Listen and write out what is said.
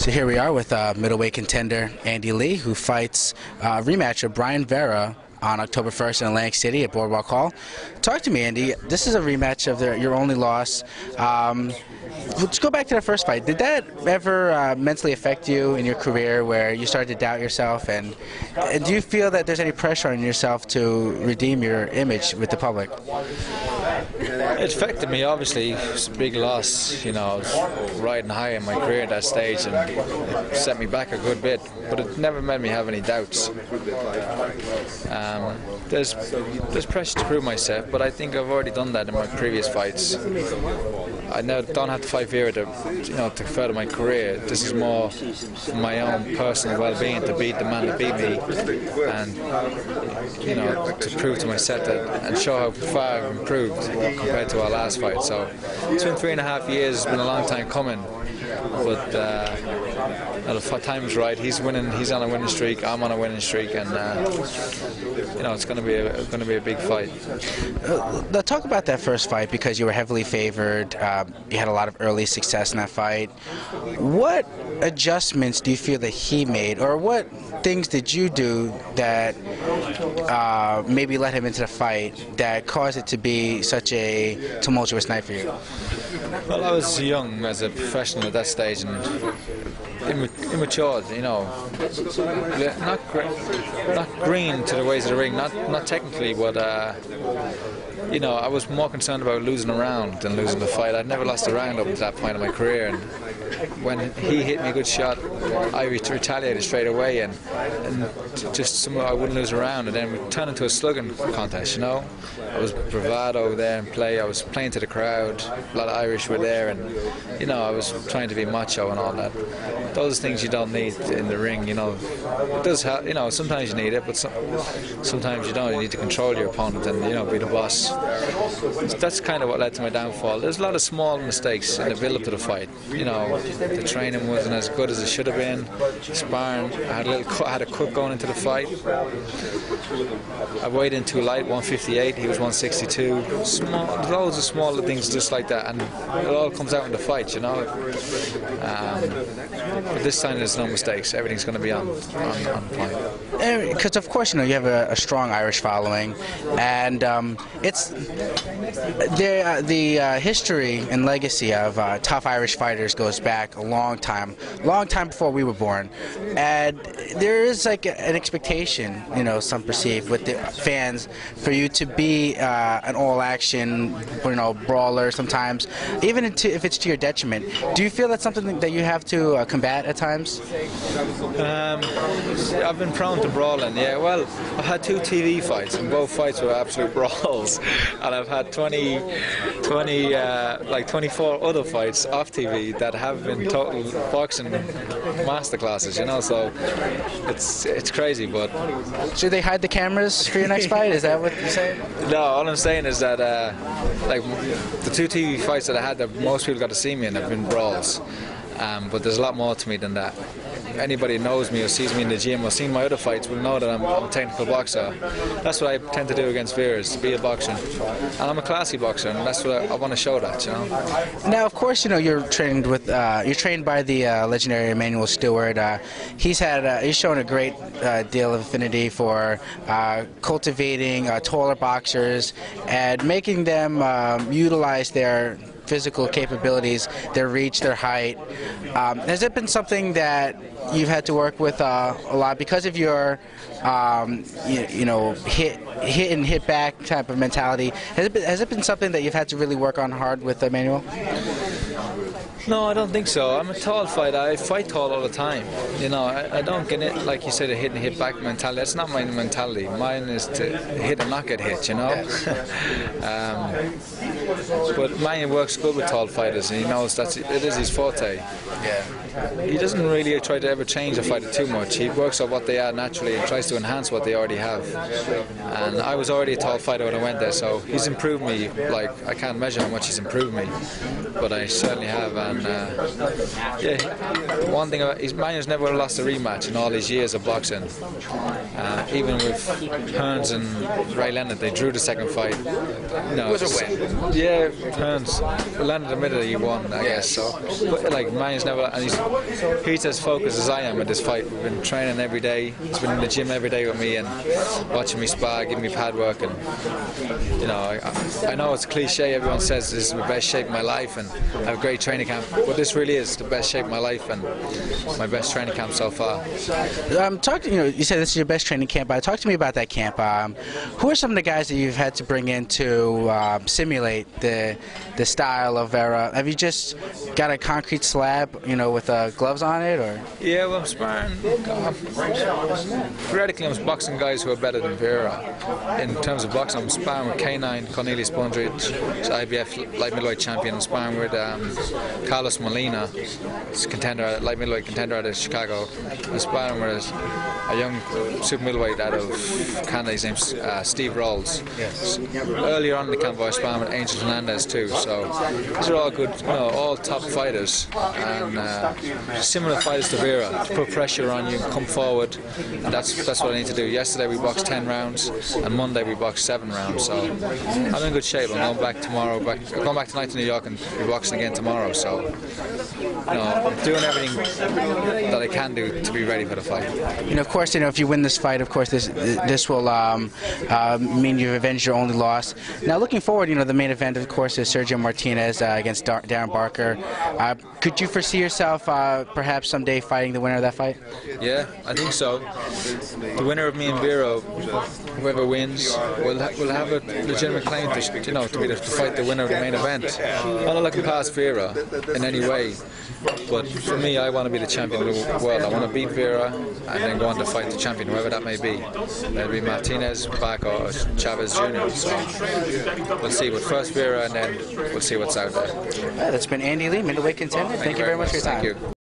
So here we are with middleweight contender Andy Lee, who fights rematch of Brian Vera on October 1st in Atlantic City at Boardwalk Hall. Talk to me, Andy. This is a rematch of your only loss. Let's go back to that first fight. Did that ever mentally affect you in your career where you started to doubt yourself? And do you feel that there's any pressure on yourself to redeem your image with the public? It affected me, obviously. It's a big loss. You know, I was riding high in my career at that stage, and it set me back a good bit. But it never made me have any doubts. There's pressure to prove myself, but I think I've already done that in my previous fights. I now don't have to fight Vera to further my career. This is more for my own personal well-being, to beat the man that beat me, and to prove to myself that and show how far I've improved compared to our last fight. So it's been 3.5 years. It's been a long time coming, but the time's right. He's winning. He's on a winning streak. I'm on a winning streak, and it's going to be a big fight. Talk about that first fight, because you were heavily favored. You had a lot of early success in that fight. What adjustments do you feel that he made, or what things did you do that maybe led him into the fight that caused it to be such a tumultuous night for you? Well, I was young as a professional at that stage and immature, not green to the ways of the ring, not technically, but I was more concerned about losing a round than losing the fight. I'd never lost a round up to that point in my career, and when he hit me a good shot, I retaliated straight away, and just somehow I wouldn't lose a round, and then it turned into a slugging contest. I was bravado there and I was playing to the crowd. A lot of Irish were there, and I was trying to be macho and all that. Those things you don't need in the ring. It does help. Sometimes you need it, but sometimes you don't. You need to control your opponent and be the boss. That's kind of what led to my downfall. There's a lot of small mistakes in the build-up to the fight. The training wasn't as good as it should have been. Sparring, I had a cut going into the fight. I weighed in too light, 158. He was 162. Loads of smaller things just like that, and it all comes out in the fight. But this time there's no mistakes. Everything's going to be on point. Because of course you have a strong Irish following, and it's the history and legacy of tough Irish fighters goes back a long time before we were born, and there is like an expectation, some perceive with the fans, for you to be an all-action, brawler sometimes, even if it's to your detriment. Do you feel that's something that you have to combat at times? I've been prone to brawling, yeah. Well, I've had 2 TV fights, and both fights were absolute brawls, and I've had 24 other fights off TV that have been total boxing masterclasses, so it's crazy. But should they hide the cameras for your next fight? Is that what you're saying? No, all I'm saying is that the 2 TV fights that I had that most people got to see me in have been brawls. But there's a lot more to me than that. Anybody who knows me or sees me in the gym or seen my other fights will know that I'm a technical boxer. That's what I tend to do against Vera, is to be a boxer. And I'm a classy boxer, and that's what I want to show that, Now, of course, you're trained by the legendary Emmanuel Stewart. He's shown a great deal of affinity for cultivating taller boxers and making them utilize their physical capabilities, their reach, their height. Has it been something that you've had to work with a lot because of your hit and hit back type of mentality? Has it been something that you've had to really work on hard with Emmanuel? No, I don't think so. I'm a tall fighter. I fight tall all the time. I don't get it, like you said, a hit and hit back mentality. That's not my mentality. Mine is to hit and not get hit, But mine works good with tall fighters, and he knows it is his forte. Yeah. He doesn't really try to ever change a fighter too much. He works on what they are naturally and tries to enhance what they already have. And I was already a tall fighter when I went there, so he's improved me. Like, I can't measure how much he's improved me, but I certainly have And yeah, one thing about Manu's never lost a rematch in all these years of boxing. Even with Hearns and Ray Leonard, they drew the second fight. It was a win. Yeah, Hearns. Leonard admitted he won, I guess. So, but like Manu's never, and he's as focused as I am at this fight. We've been training every day. He's been in the gym every day with me and watching me spar, giving me pad work, and you know, I know it's cliche. Everyone says this is the best shape of my life and I have a great training camp, but this really is the best shape of my life and my best training camp so far. You said this is your best training camp. Talk to me about that camp. Who are some of the guys that you've had to bring in to simulate the style of Vera? Have you just got a concrete slab, with gloves on it, or? Yeah, well, I'm sparring. Theoretically, I'm boxing guys who are better than Vera. In terms of boxing, I'm sparring with K9, Cornelius Bundridge, IBF light middleweight champion. I'm sparring with Carlos Molina, light middleweight contender out of Chicago. I'm sparring with a young super middleweight out of Canada. His name's Steve Rawls. Yes. Earlier on in the camp, I was sparring with Angel Hernandez too. So these are all good, all top fighters and similar fighters to Vera. To put pressure on you, come forward. And that's what I need to do. Yesterday we boxed 10 rounds, and Monday we boxed 7 rounds. So I'm in good shape. I'm going back tomorrow. I'm going back tonight to New York and be boxing again tomorrow. So I'm doing everything that I can do to be ready for the fight. Of course, if you win this fight, of course, this will mean you've avenged your only loss. Now, looking forward, the main event, of course, is Sergio Martinez against Darren Barker. Could you foresee yourself perhaps someday fighting the winner of that fight? Yeah, I think so. The winner of me and Vera, whoever wins, will have a legitimate claim to fight the winner of the main event. I'm not looking past Vera in any way, but for me, I want to be the champion of the world. I want to beat Vera and then go on to fight the champion, whoever that may be. It'll be Martinez, Barker, or Chavez Jr. So we'll see. But first Vera, and then we'll see what's out there. That's been Andy Lee, middleweight contender. Thank you very much for your time. Thank you.